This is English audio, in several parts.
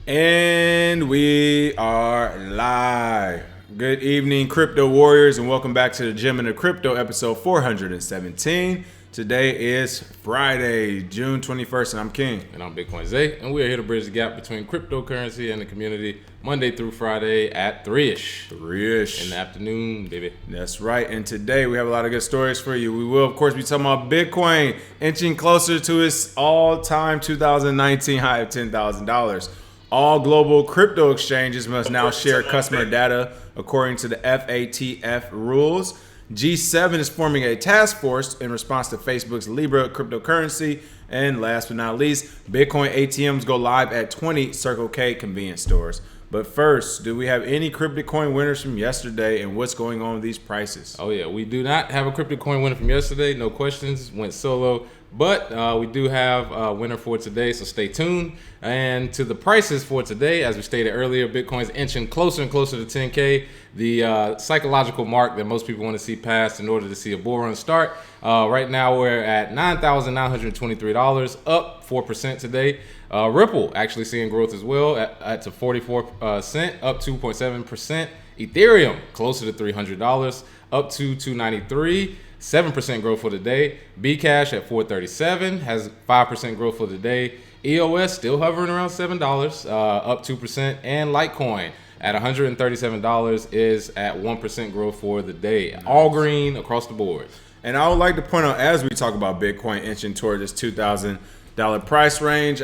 And we are live. Good evening, crypto warriors, and welcome back to the Gym and the Crypto episode 417. Today is Friday, June 21st, and I'm King. And I'm Bitcoin Zay, and we are here to bridge the gap between cryptocurrency and the community Monday through Friday at 3-ish. 3-ish. In the afternoon, baby. That's right, and today we have a lot of good stories for you. We will, of course, be talking about Bitcoin inching closer to its all-time 2019 high of $10,000. All global crypto exchanges must now share customer data according to the FATF rules. G7 is forming a task force in response to Facebook's Libra cryptocurrency. And last but not least, Bitcoin ATMs go live at 20 Circle K convenience stores. But first, do we have any CryptoCoin winners from yesterday, and what's going on with these prices? Oh yeah, we do not have a CryptoCoin winner from yesterday. No questions, went solo. But we do have a winner for today, so stay tuned. And to the prices for today, as we stated earlier, Bitcoin's inching closer and closer to 10K, the psychological mark that most people want to see passed in order to see a bull run start. Right now, we're at $9,923, up 4% today. Ripple actually seeing growth as well at to 44 cent, up 2.7%. Ethereum closer to $300, up to $293. 7% growth for the day. Bcash at $437 has 5% growth for the day. EOS still hovering around $7, up 2%. And Litecoin at $137 is at 1% growth for the day. All green across the board. And I would like to point out, as we talk about Bitcoin inching toward this $2,000 price range,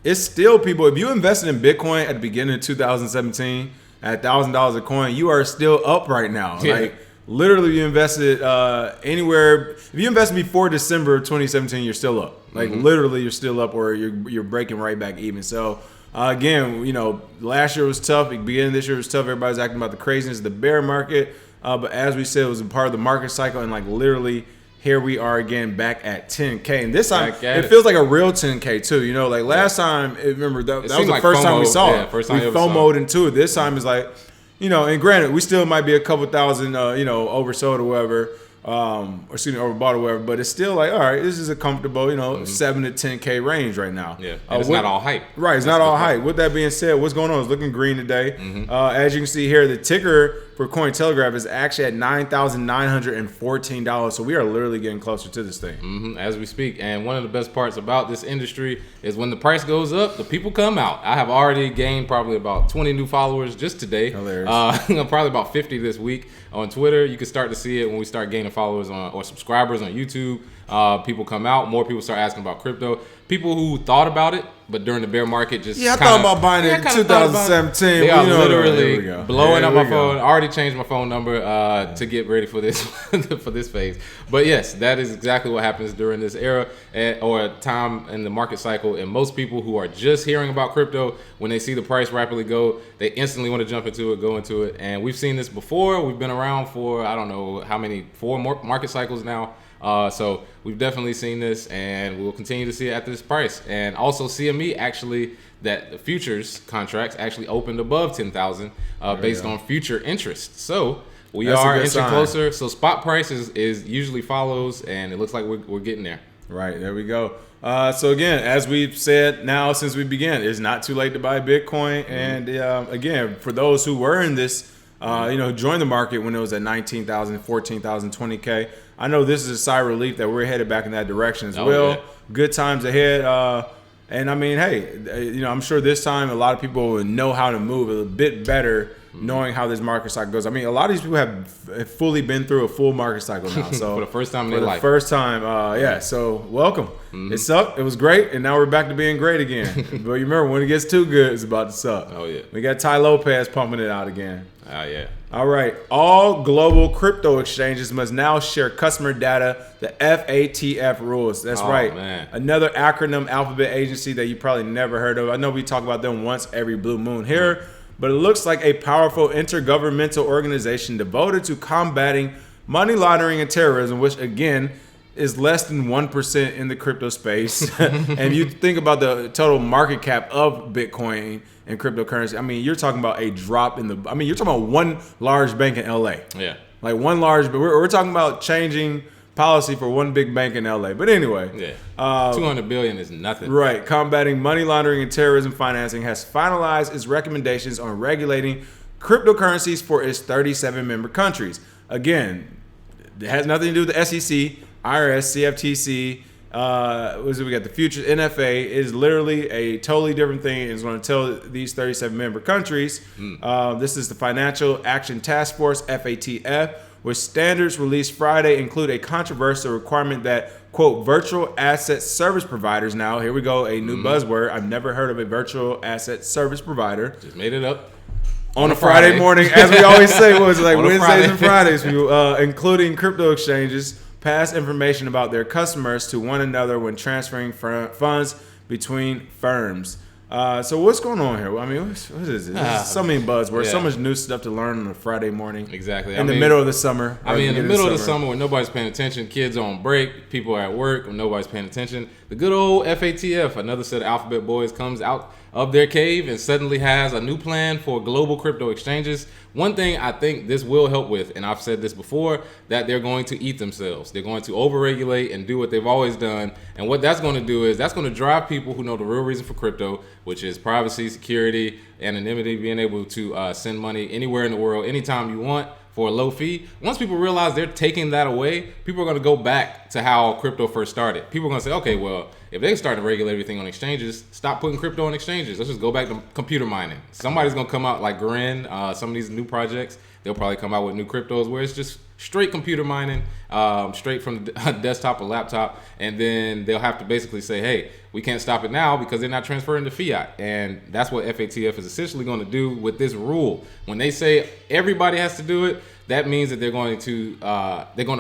it's still, people, if you invested in Bitcoin at the beginning of 2017 at $1,000 a coin, you are still up right now. Yeah. Like, literally, you invested anywhere. If you invested before December of 2017, you're still up. Like, literally, you're still up, or you're breaking right back even. So, again, you know, last year was tough. The beginning of this year was tough. Everybody's acting about the craziness of the bear market. But as we said, it was a part of the market cycle. And, like, literally, here we are again back at 10K. And this time, it feels like a real 10K, too. You know, like, last time, remember, that was the like first FOMO, time we saw yeah, it. First time we FOMO'd into it. This time is like, you know, and granted, we still might be a couple thousand, oversold or whatever, overbought or whatever, but it's still like, all right, this is a comfortable, 7 to 10K range right now. Yeah, and it's not all hype. Right, it's not all hype. With that being said, what's going on? It's looking green today. As you can see here, the ticker for Cointelegraph is actually at $9,914. So we are literally getting closer to this thing. As we speak. And one of the best parts about this industry is when the price goes up, the people come out. I have already gained probably about 20 new followers just today. Hilarious. Probably about 50 this week on Twitter. You can start to see it when we start gaining followers or subscribers on YouTube. People come out. More people start asking about crypto. People who thought about it, but during the bear market just I thought about buying it in 2017. They are literally blowing up my phone. I already changed my phone number to get ready for this for this phase. But yes, that is exactly what happens during this era or time in the market cycle. And most people who are just hearing about crypto, when they see the price rapidly go, they instantly want to jump into it, go into it. And we've seen this before. We've been around for, I don't know how many, 4 more market cycles now. So we've definitely seen this, and we'll continue to see it at this price. And also CME actually, that the futures contracts actually opened above 10,000 based on future interest. So we are inching closer. So spot price is usually follows, and it looks like we're getting there. Right, there we go. So again, as we've said now since we began, it's not too late to buy Bitcoin. And again, for those who were in this, who joined the market when it was at 19,000, 14,000, 20K, I know this is a sigh of relief that we're headed back in that direction as well. Yeah. Good times ahead. And I mean, hey, I'm sure this time a lot of people will know how to move a bit better knowing how this market cycle goes. I mean, a lot of these people have fully been through a full market cycle now. So for the first time in their life. So welcome. It sucked. It was great. And now we're back to being great again. But you remember, when it gets too good, it's about to suck. Oh, yeah. We got Ty Lopez pumping it out again. Oh, yeah. All right. All global crypto exchanges must now share customer data, the FATF rules. That's right. Man. Another acronym alphabet agency that you probably never heard of. I know we talk about them once every blue moon here, but it looks like a powerful intergovernmental organization devoted to combating money laundering and terrorism, which, again, is less than 1% in the crypto space. And you think about the total market cap of Bitcoin and cryptocurrency, I mean, you're talking about a drop in you're talking about one large bank in LA. Yeah. Like one large, but we're talking about changing policy for one big bank in LA. But anyway. Yeah. 200 billion is nothing. Right. Combating money laundering and terrorism financing has finalized its recommendations on regulating cryptocurrencies for its 37 member countries. Again, it has nothing to do with the SEC, IRS, CFTC. We got the Futures NFA. It is literally a totally different thing. It's going to tell these 37 member countries. This is the Financial Action Task Force, FATF, which standards released Friday include a controversial requirement that, quote, virtual asset service providers. Now, here we go, a new buzzword. I've never heard of a virtual asset service provider. Just made it up. On a Friday morning, as we always say, what was it, like Wednesdays and Fridays, including crypto exchanges, pass information about their customers to one another when transferring funds between firms. So what's going on here? I mean, what is it? There's so many buzzwords, so much new stuff to learn on a Friday morning. Exactly. In the middle of the summer. In the middle of the summer when nobody's paying attention, kids on break, people are at work when nobody's paying attention. The good old FATF, another set of alphabet boys, comes out of their cave and suddenly has a new plan for global crypto exchanges. One thing I think this will help with, and I've said this before, that they're going to eat themselves. They're going to overregulate and do what they've always done. And what that's going to do is that's going to drive people who know the real reason for crypto, which is privacy, security, anonymity, being able to send money anywhere in the world, anytime you want, for a low fee. Once people realize they're taking that away, people are going to go back to how crypto first started. People are going to say, okay, well, if they start to regulate everything on exchanges, stop putting crypto on exchanges. Let's just go back to computer mining. Somebody's going to come out like Grin, some of these new projects, they'll probably come out with new cryptos where it's just straight computer mining, straight from the desktop or laptop. And then they'll have to basically say, hey, we can't stop it now because they're not transferring to fiat. And that's what FATF is essentially going to do with this rule. When they say everybody has to do it, that means that they're going to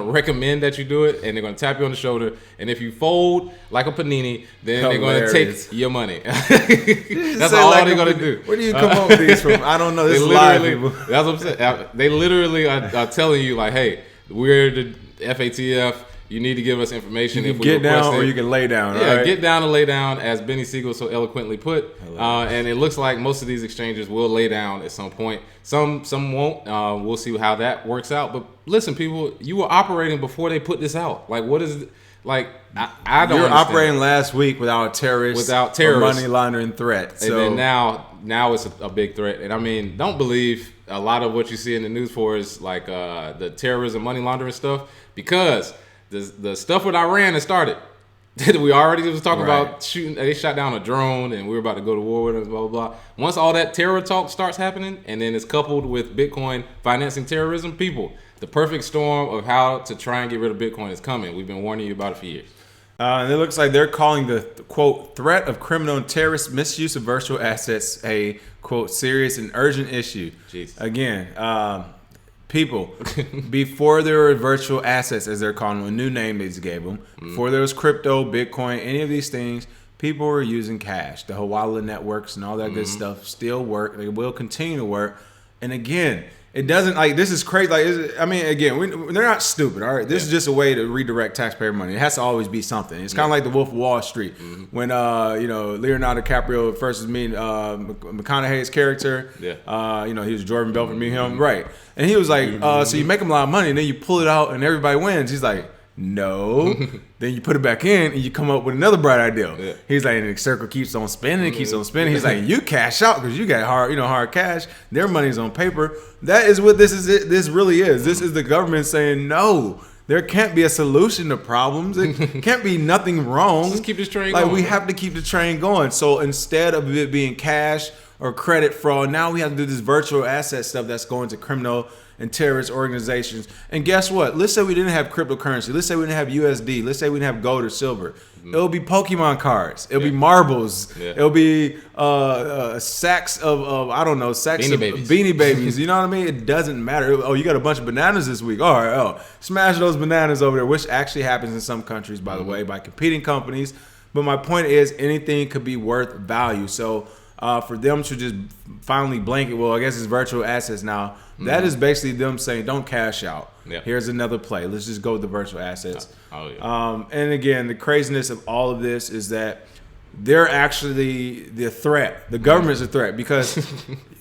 recommend that you do it, and they're going to tap you on the shoulder. And if you fold like a panini, then they're going to take your money. That's all they're going to do. Where do you come up with these from? I don't know. This is live, people. That's what I'm saying. They literally are telling you, like, hey, we're the FATF. You need to give us information. You can get down or you can lay down. Yeah, right? Get down and lay down, as Benny Siegel so eloquently put. And it looks like most of these exchanges will lay down at some point. Some won't. We'll see how that works out. But listen, people, you were operating before they put this out. Like, what is it? Like, I don't. You were understand. operating last week without terrorists, or money laundering threat. So and then now it's a big threat. And I mean, don't believe a lot of what you see in the news for is like the terrorism, money laundering stuff, because the stuff with Iran has started. We already was talking about shooting. They shot down a drone, and we were about to go to war with them. Blah blah blah. Once all that terror talk starts happening, and then it's coupled with Bitcoin financing terrorism, people, the perfect storm of how to try and get rid of Bitcoin is coming. We've been warning you about it for years. And it looks like they're calling the, quote, threat of criminal and terrorist misuse of virtual assets a, quote, serious and urgent issue. Jeez. Again, people, before there were virtual assets, as they're calling them, a new name they just gave them, before there was crypto, Bitcoin, any of these things, people were using cash. The Hawala networks and all that good stuff still work. They will continue to work. And again, it doesn't, like, this is crazy. Like, I mean, again, they're not stupid, all right? This is just a way to redirect taxpayer money. It has to always be something. It's kind of like the Wolf of Wall Street. When, Leonardo DiCaprio first was meeting McConaughey's character. He was Jordan Belfort, meet him. Right. And he was like, so you make them a lot of money, and then you pull it out, and everybody wins. He's like, no. Then you put it back in, and you come up with another bright idea. He's like, and the circle keeps on spinning, it keeps on spinning. He's like, you cash out because you got hard cash. Their money's on paper. That is what this is. This really is. This is the government saying, no, there can't be a solution to problems. It can't be nothing wrong. Just keep this train going. Like, we have to keep the train going. So instead of it being cash or credit fraud, now we have to do this virtual asset stuff that's going to criminal and terrorist organizations. And guess what? Let's say we didn't have cryptocurrency. Let's say we didn't have USD. Let's say we didn't have gold or silver. It'll be Pokemon cards. It'll be marbles. It'll be sacks of I don't know, Beanie Babies. You know what I mean? It doesn't matter. Oh, you got a bunch of bananas this week. All right. Smash those bananas over there, which actually happens in some countries, by the way, by competing companies. But my point is, anything could be worth value. So for them to just finally blanket, well, I guess it's virtual assets now. That is basically them saying, don't cash out. Here's another play. Let's just go with the virtual assets. And again, the craziness of all of this is that they're actually the threat. The government's a threat because,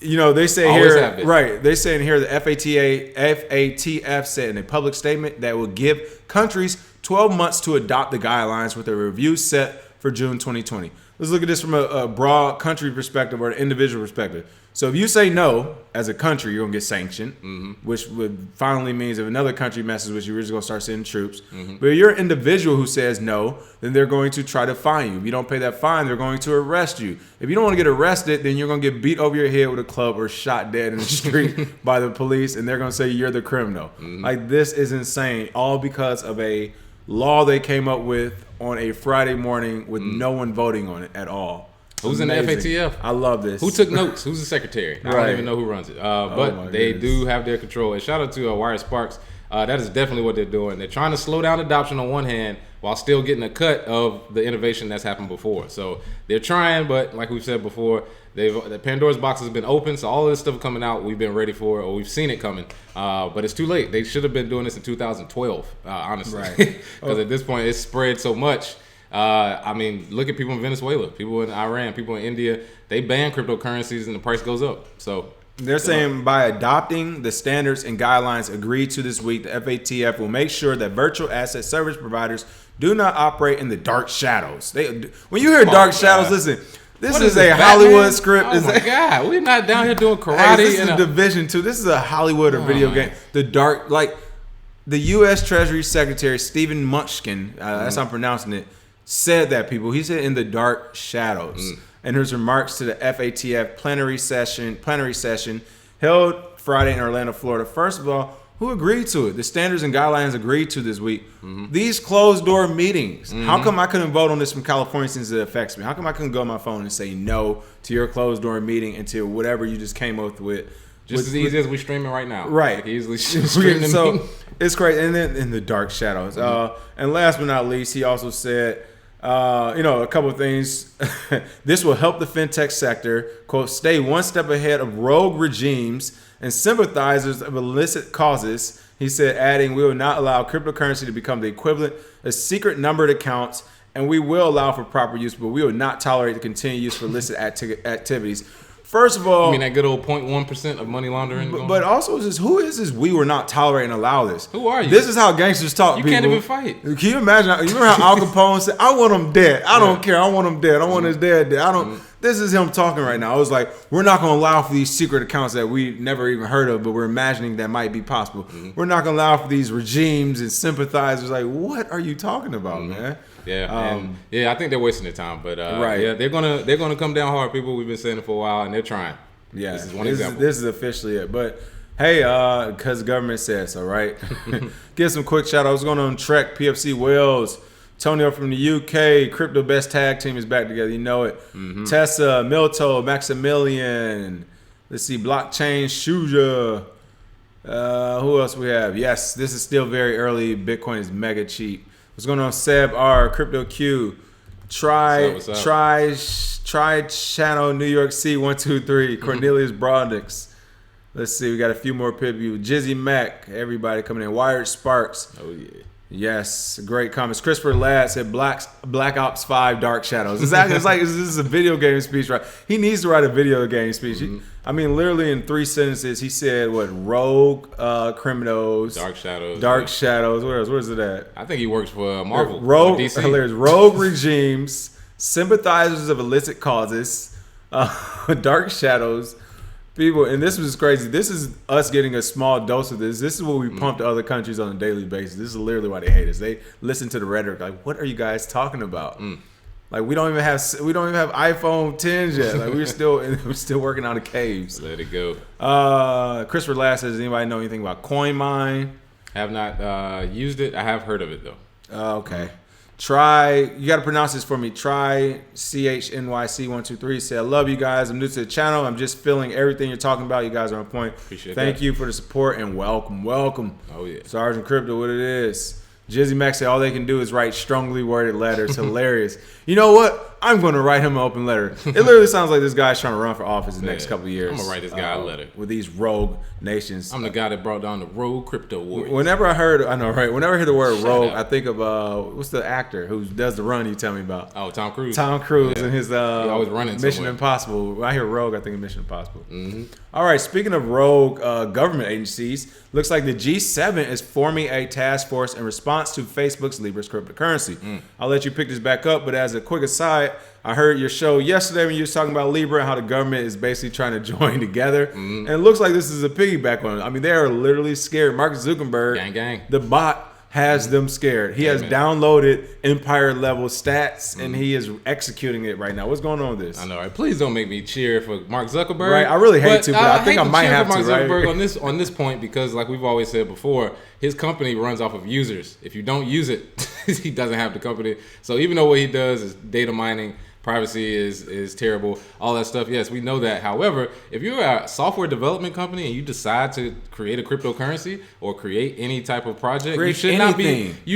they say Always here, have been. right? They say in here the FATF said in a public statement that will give countries 12 months to adopt the guidelines with a review set for June 2020. Let's look at this from a broad country perspective or an individual perspective. So if you say no as a country, you're going to get sanctioned, which would finally means if another country messes with you, you're just going to start sending troops. But if you're an individual who says no, then they're going to try to fine you. If you don't pay that fine, they're going to arrest you. If you don't want to get arrested, then you're going to get beat over your head with a club or shot dead in the street by the police, and they're going to say you're the criminal. Like, this is insane, all because of a law they came up with on a Friday morning with no one voting on it at all. Who's in the FATF? I love this. Who took notes? Who's the secretary? I don't even know who runs it. But they do have their control. And shout out to Wire Sparks. That is definitely what they're doing. They're trying to slow down adoption on one hand while still getting a cut of the innovation that's happened before. So they're trying, but like we've said before, the Pandora's box has been open. So all of this stuff coming out, we've been ready for it, or we've seen it coming. But it's too late. They should have been doing this in 2012, honestly. Because at this point, it's spread so much. I mean, look at people in Venezuela, people in Iran, people in India. They ban cryptocurrencies and the price goes up. So they're saying by adopting the standards and guidelines agreed to this week, the FATF will make sure that virtual asset service providers do not operate in the dark shadows. When you hear dark shadows, listen. This is a Hollywood script. Oh my God, we're not down here doing karate. Hey, this is a Division 2. This is a Hollywood or video game. The dark, like the U.S. Treasury Secretary Stephen Mnuchin, that's how I'm pronouncing it, said that, people. He said in the dark shadows. And his remarks to the FATF plenary session held Friday in Orlando, Florida. First of all, who agreed to it? The standards and guidelines agreed to this week. These closed door meetings. How come I couldn't vote on this from California since it affects me? How come I couldn't go on my phone and say no to your closed door meeting until whatever you just came up with? Just as easy as we're streaming right now. Right. Like easily streaming. So it's crazy. And then in the dark shadows. And last but not least, he also said, a couple of things. This will help the fintech sector, quote, stay one step ahead of rogue regimes and sympathizers of illicit causes. He said, adding, we will not allow cryptocurrency to become the equivalent of secret numbered accounts, and we will allow for proper use, but we will not tolerate the continued use for illicit activities. First of all, you mean that good old 0.1% of money laundering? But also, just who is this? We were not tolerating and allow this. Who are you? This is how gangsters talk. You people can't even fight. Can you imagine? You remember how Al Capone said, "I want him dead. I don't care. I want him dead. I want his dad dead. I don't." This is him talking right now. I was like, we're not going to allow for these secret accounts that we never even heard of, but we're imagining that might be possible. We're not going to allow for these regimes and sympathizers. Like, what are you talking about, man? Yeah, I think they're wasting their time, but yeah, they're gonna come down hard. People, we've been saying it for a while, and they're trying. Yeah, this is one example. This is officially it. But hey, because the government said so, right? Get some quick shout outs going on Trek, PFC Wales, Tonio from the UK, Crypto Best Tag Team is back together. You know it. Tessa, Milto, Maximilian. Let's see, Blockchain, Shuja. Who else we have? Yes, this is still very early. Bitcoin is mega cheap. What's going on, Seb R, Crypto Q, Try Channel, New York C 123, Cornelius Brodnix. Let's see, we got a few more people. Jizzy Mac, everybody coming in. Wired Sparks. Oh yeah. Yes, great comments. Christopher Ladd said Black Ops 5 Dark Shadows. It's like this is a video game speech, right? He needs to write a video game speech. I mean, literally in 3 sentences, he said what? Rogue criminals, Dark Shadows. What else? Where's it at? I think he works for Marvel. Rogue, DC. Hilarious. Rogue regimes, sympathizers of illicit causes, dark shadows. People, and this was crazy. This is us getting a small dose of this. This is what we pump to other countries on a daily basis. This is literally why they hate us. They listen to the rhetoric like, "What are you guys talking about?" Like we don't even have iPhone 10s yet. Like we're still working out of caves. Let it go. Christopher Lass says, "Anybody know anything about CoinMine?" Have not used it. I have heard of it though. Okay. You got to pronounce this for me. Try CHNYC123. Say, I love you guys. I'm new to the channel. I'm just feeling everything you're talking about. You guys are on point. Thank you for the support and welcome. Oh, yeah. Sergeant Crypto, what it is. Jizzy Max said all they can do is write strongly worded letters. Hilarious. You know what? I'm going to write him an open letter. It literally sounds like this guy's trying to run for office in the next couple of years. I'm going to write this guy a letter. With these rogue nations. I'm the guy that brought down the rogue crypto warriors. Whenever I heard the word rogue, I think of, what's the actor who does the run you tell me about? Oh, Tom Cruise. Tom Cruise and his always running Mission somewhere. Impossible. When I hear rogue, I think of Mission Impossible. Mm-hmm. All right, speaking of rogue government agencies, looks like the G7 is forming a task force in response to Facebook's Libra's cryptocurrency. I'll let you pick this back up, but as a quick aside, I heard your show yesterday when you were talking about Libra and how the government is basically trying to join together. And it looks like this is a piggyback on it. I mean, they are literally scared. Mark Zuckerberg, gang. the bot, has them scared. He has downloaded empire level stats and he is executing it right now. What's going on with this? I know, right? Please don't make me cheer for Mark Zuckerberg. Right, I really hate to, but I think I might have to. Mark Zuckerberg on this point because, like we've always said before, his company runs off of users. If you don't use it, he doesn't have the company. So even though what he does is data mining, privacy is terrible, all that stuff. Yes, we know that. However, if you're a software development company and you decide to create a cryptocurrency or create any type of project, you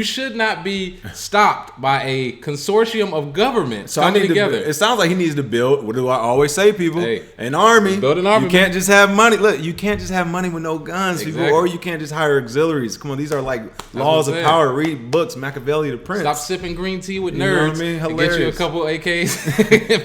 should not be stopped by a consortium of governments coming together. It sounds like he needs to build. What do I always say, people? Hey, an army. Build an army. You can't just have money. Look, you can't just have money with no guns, Exactly. people, or you can't just hire auxiliaries. Come on, these are like laws of power. Read books, Machiavelli, the Prince. Stop sipping green tea with nerds. You know what I mean? To get you a couple AKs.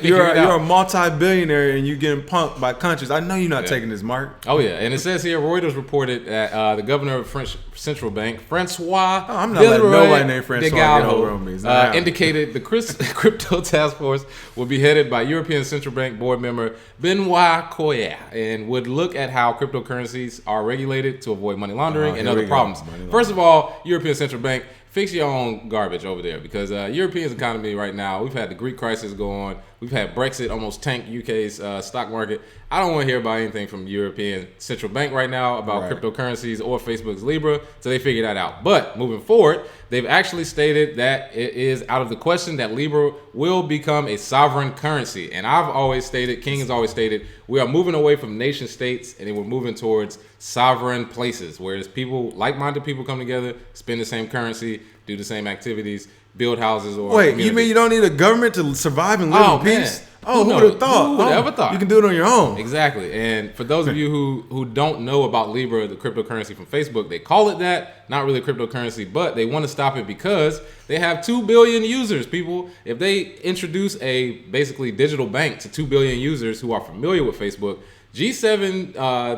You're a multi-billionaire and you're getting punked by countries. I know you're not taking this, Mark. Oh yeah, and it says here Reuters reported that the governor of French central bank, Francois, I'm not letting nobody named Francois get hold of me. Indicated the crypto task force will be headed by European Central Bank board member Benoit Coyer and would look at how cryptocurrencies are regulated to avoid money laundering and other problems. First of all, European Central Bank, fix your own garbage over there because European's economy right now, we've had the Greek crisis go on. We've had Brexit almost tank UK's stock market. I don't want to hear about anything from European Central Bank right now about cryptocurrencies or Facebook's Libra till they figure that out. But moving forward, they've actually stated that it is out of the question that Libra will become a sovereign currency. And I've always stated, King has always stated, we are moving away from nation states and then we're moving towards sovereign places where there's people, like-minded people come together, spend the same currency, do the same activities, build houses or Wait, you mean you don't need a government to survive and live in peace? Oh, who would have thought? Who would have ever thought? You can do it on your own. Exactly. And for those of you who don't know about Libra, the cryptocurrency from Facebook, they call it that. Not really a cryptocurrency, but they want to stop it because they have 2 billion users, people. If they introduce a basically digital bank to 2 billion users who are familiar with Facebook, G7,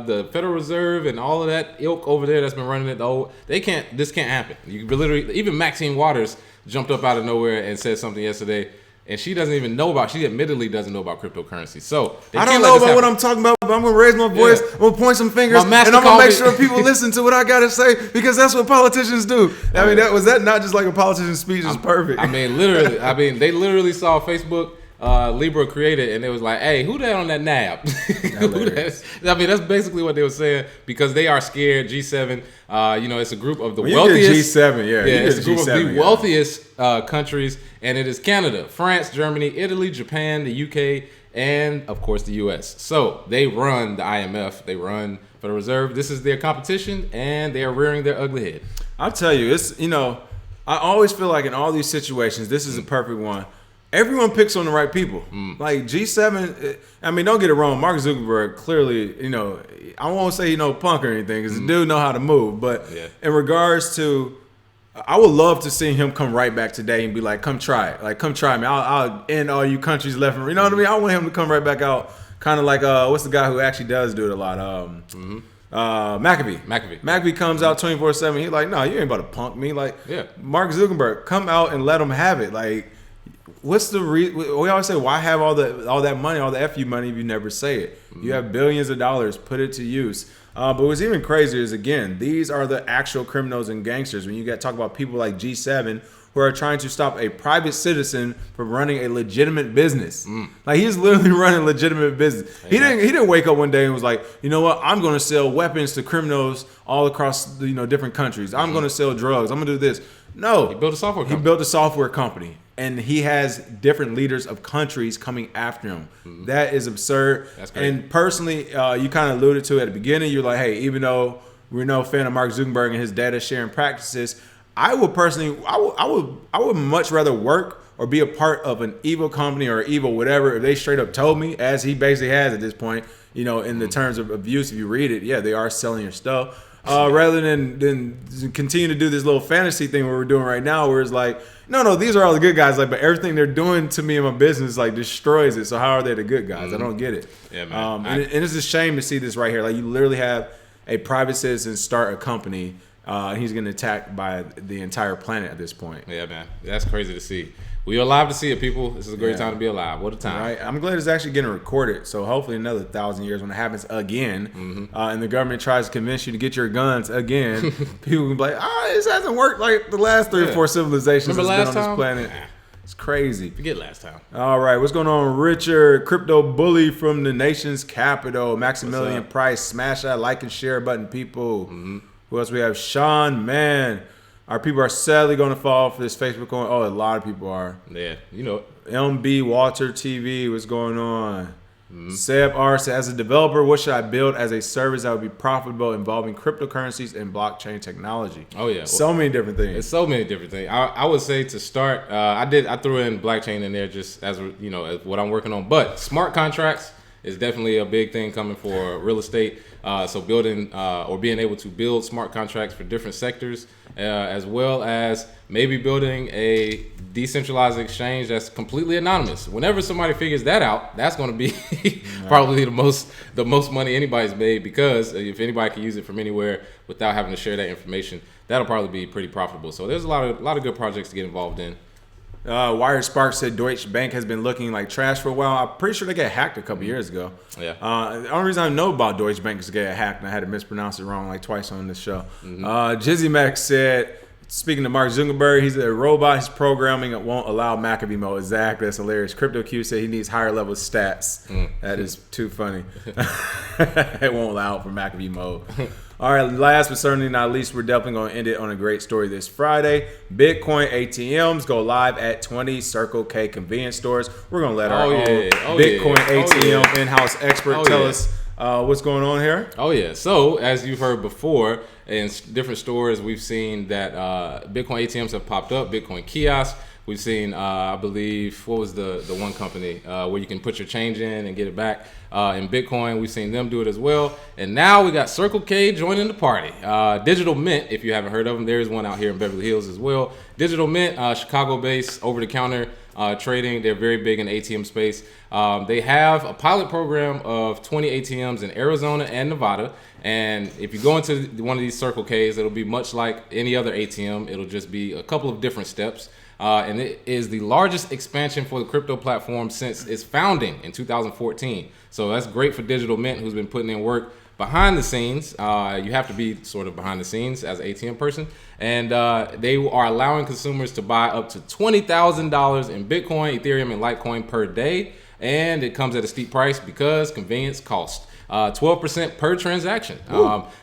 the Federal Reserve, and all of that ilk over there that's been running it, this can't happen. You literally, even Maxine Waters jumped up out of nowhere and said something yesterday, and she admittedly doesn't know about cryptocurrency. So I don't know about what I'm talking about, but I'm gonna raise my voice, I'm gonna point some fingers, and I'm gonna make sure people listen to what I gotta say because that's what politicians do. I mean, was that not just like a politician's speech? It's perfect. I mean, literally. They literally saw Facebook Libra created, and it was like, hey, who that on that nab? That's basically what they were saying because they are scared. G7, it's a group of the wealthiest. G7, it's a group of the wealthiest countries, and it is Canada, France, Germany, Italy, Japan, the UK, and of course the US. So they run the IMF, they run Federal Reserve. This is their competition, and they are rearing their ugly head. I'll tell you, I always feel like in all these situations, this is a perfect one. Everyone picks on the right people. Like G7, I mean, don't get it wrong. Mark Zuckerberg clearly, I won't say punk or anything because the dude know how to move. But in regards to, I would love to see him come right back today and be like, come try it. Like, come try me. I'll end all you countries left and right. You know what I mean? I want him to come right back out. Kind of like, what's the guy who actually does do it a lot? McAfee. McAfee comes out 24/7. He's like, no, you ain't about to punk me. Like, Mark Zuckerberg, come out and let him have it. Like, what's the reason? We always say, why have all that money, all the FU money if you never say it? You have billions of dollars, put it to use. But what's even crazier is, again, these are the actual criminals and gangsters. When you talk about people like G7 who are trying to stop a private citizen from running a legitimate business. Like, he's literally running a legitimate business. He didn't wake up one day and was like, you know what, I'm going to sell weapons to criminals all across different countries. I'm going to sell drugs. I'm going to do this. No. He built a software company. He built a software company. And he has different leaders of countries coming after him. That is absurd. That's great. And personally, you kind of alluded to it at the beginning. You're like, hey, even though we're no fan of Mark Zuckerberg and his data sharing practices, I would personally, I would much rather work or be a part of an evil company or evil whatever, if they straight up told me, as he basically has at this point, you know, in the terms of abuse, if you read it, yeah, they are selling your stuff. Rather than continue to do this little fantasy thing where we're doing right now, where it's like, no, these are all the good guys. Like, but everything they're doing to me and my business like destroys it. So how are they the good guys? I don't get it. Yeah, man. And it's a shame to see this right here. Like, you literally have a private citizen start a company. He's getting attacked by the entire planet at this point. Yeah, man. That's crazy to see. We're alive to see it, people. This is a great time to be alive. What a time. Right. I'm glad it's actually getting recorded. So hopefully another 1,000 years when it happens again, and the government tries to convince you to get your guns again, people can be like, this hasn't worked like the last 3 or 4 civilizations that's been on this planet. It's crazy. Forget last time. All right. What's going on, Richard? Crypto bully from the nation's capital. Maximilian Price. Smash that like and share button, people. Who else we have? Sean, man. Our people are sadly going to fall for this Facebook coin. Oh, a lot of people are. Yeah, you know. MB Walter TV, what's going on? Seb R said, as a developer, what should I build as a service that would be profitable involving cryptocurrencies and blockchain technology? Oh yeah, so many different things. It's so many different things. I would say to start, I threw in blockchain in there just as as what I'm working on. But smart contracts is definitely a big thing coming for real estate. So building or being able to build smart contracts for different sectors, as well as maybe building a decentralized exchange that's completely anonymous. Whenever somebody figures that out, that's going to be probably the most money anybody's made, because if anybody can use it from anywhere without having to share that information, that'll probably be pretty profitable. So there's a lot of good projects to get involved in. Wired Spark said Deutsche Bank has been looking like trash for a while. I'm pretty sure they got hacked a couple years ago. Yeah. The only reason I know about Deutsche Bank is to get hacked, and I had to mispronounce it wrong like twice on this show. Jizzy Max said, speaking to Mark Zuckerberg, he's a robot. His programming won't allow McAfee mode. Exactly. That's hilarious. CryptoQ said he needs higher level stats. That is too funny. It won't allow for McAfee mode. All right, last but certainly not least, we're definitely going to end it on a great story this Friday. Bitcoin ATMs go live at 20 Circle K convenience stores. We're going to let our own Bitcoin ATM in-house expert tell us what's going on here. Oh, yeah. So, as you've heard before, in different stores, we've seen that Bitcoin ATMs have popped up, Bitcoin kiosks. We've seen, I believe, what was the one company where you can put your change in and get it back in Bitcoin. We've seen them do it as well. And now we got Circle K joining the party. Digital Mint, if you haven't heard of them, there's one out here in Beverly Hills as well. Digital Mint, Chicago-based, over-the-counter trading. They're very big in the ATM space. They have a pilot program of 20 ATMs in Arizona and Nevada. And if you go into one of these Circle Ks, it'll be much like any other ATM. It'll just be a couple of different steps. And it is the largest expansion for the crypto platform since its founding in 2014. So that's great for Digital Mint, who's been putting in work behind the scenes. You have to be sort of behind the scenes as an ATM person. And they are allowing consumers to buy up to $20,000 in Bitcoin, Ethereum, and Litecoin per day. And it comes at a steep price because convenience costs. 12% per transaction.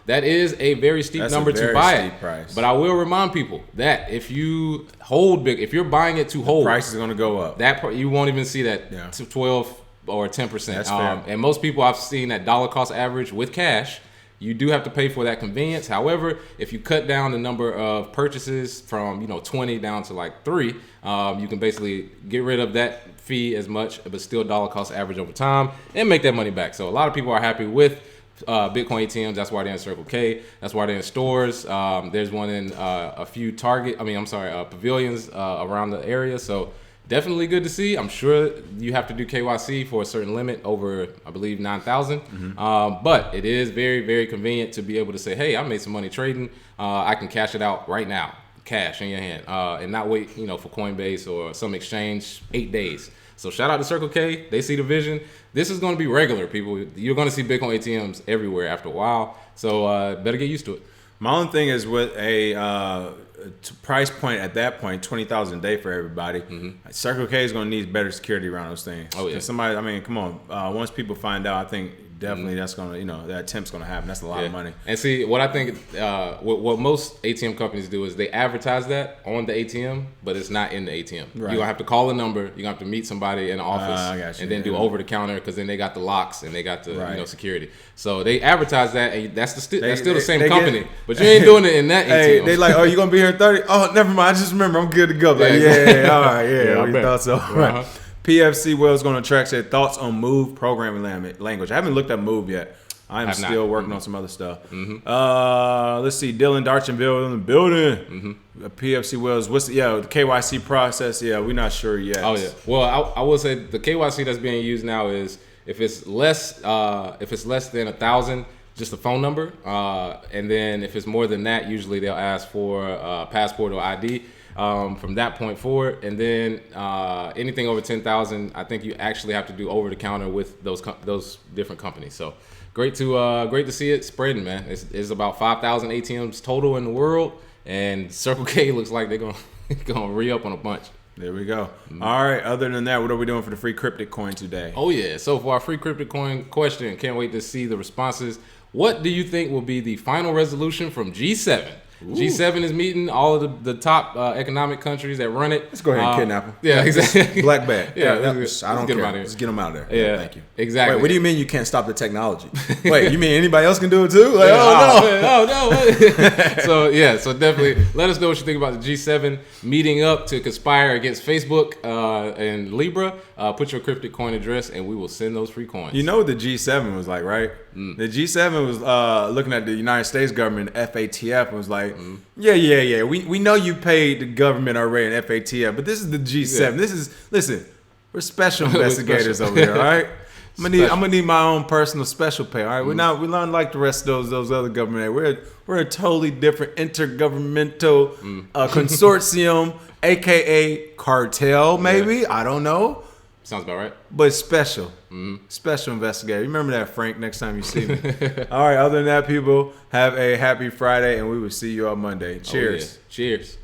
That is a very steep number to buy it. Price. But I will remind people that if you hold if you're buying it to hold, the price is going to go up. You won't even see that to 12 or 10%. That's fair. And most people I've seen that dollar cost average with cash. You do have to pay for that convenience. However, if you cut down the number of purchases from 20 down to like 3, you can basically get rid of that fee as much, but still dollar cost average over time and make that money back. So a lot of people are happy with Bitcoin ATMs. That's why they're in Circle K. That's why they're in stores. There's one in a few pavilions around the area. So definitely good to see. I'm sure you have to do KYC for a certain limit over, I believe, 9,000. But it is very, very convenient to be able to say, hey, I made some money trading. I can cash it out right now, cash in your hand, and not wait, for Coinbase or some exchange 8 days. So shout out to Circle K. They see the vision. This is going to be regular, people. You're going to see Bitcoin ATMs everywhere after a while. So better get used to it. My own thing is with a price point at that point, 20,000 a day for everybody. Circle K is going to need better security around those things. Oh yeah. Somebody, come on. Once people find out, I think definitely that's gonna, that attempt's gonna happen. That's a lot of money. And see, what I think, what most ATM companies do is they advertise that on the ATM, but it's not in the ATM. Right. You're gonna have to call a number. You're gonna have to meet somebody in the office, and then do over the counter, because then they got the locks and they got the security. So they advertise that, and that's still the same company, but you ain't doing it in that ATM. Hey, they like, oh, you gonna be here at 30? Oh, never mind. I just remember I'm good to go. Like, all right, we thought so. Right. PFC Wells going to track said thoughts on Move programming language. I haven't looked at Move yet. I'm still working on some other stuff. Let's see. Dylan Darchinville in the building. PFC Wells. What's the KYC process? Yeah, we're not sure yet. Oh yeah. Well, I will say the KYC that's being used now is if it's less than 1,000, just a phone number, and then if it's more than that, usually they'll ask for a passport or ID. From that point forward, and then anything over 10,000, I think you actually have to do over the counter with those different companies. So great to see it spreading, man. It's about 5,000 ATMs total in the world, and Circle K looks like they're gonna re-up on a bunch. There we go. All right. Other than that, what are we doing for the free cryptic coin today? Oh yeah. So for our free cryptic coin question, can't wait to see the responses. What do you think will be the final resolution from G7? Ooh. G7 is meeting all of the top economic countries that run it. Let's go ahead and kidnap them. Yeah, exactly. Black bag. I don't care. Let's get them out of there. Yeah, thank you. Exactly. Wait, what do you mean you can't stop the technology? Wait, you mean anybody else can do it too? Like, no. So definitely let us know what you think about the G7 meeting up to conspire against Facebook and Libra. Put your cryptic coin address, and we will send those free coins. You know what the G7 was like, right? The G7 was looking at the United States government, FATF, and was like, yeah. We know you paid the government already in FATF, but this is the G7. Yeah. Listen, we're special investigators over here, all right? I'm gonna need my own personal special pay, all right? We're not like the rest of those other government. We're a totally different intergovernmental consortium, aka cartel, maybe. Yeah. I don't know. Sounds about right. But special. Special investigator. Remember that, Frank, next time you see me. All right, other than that, people, have a happy Friday, and we will see you on Monday. Cheers. Cheers.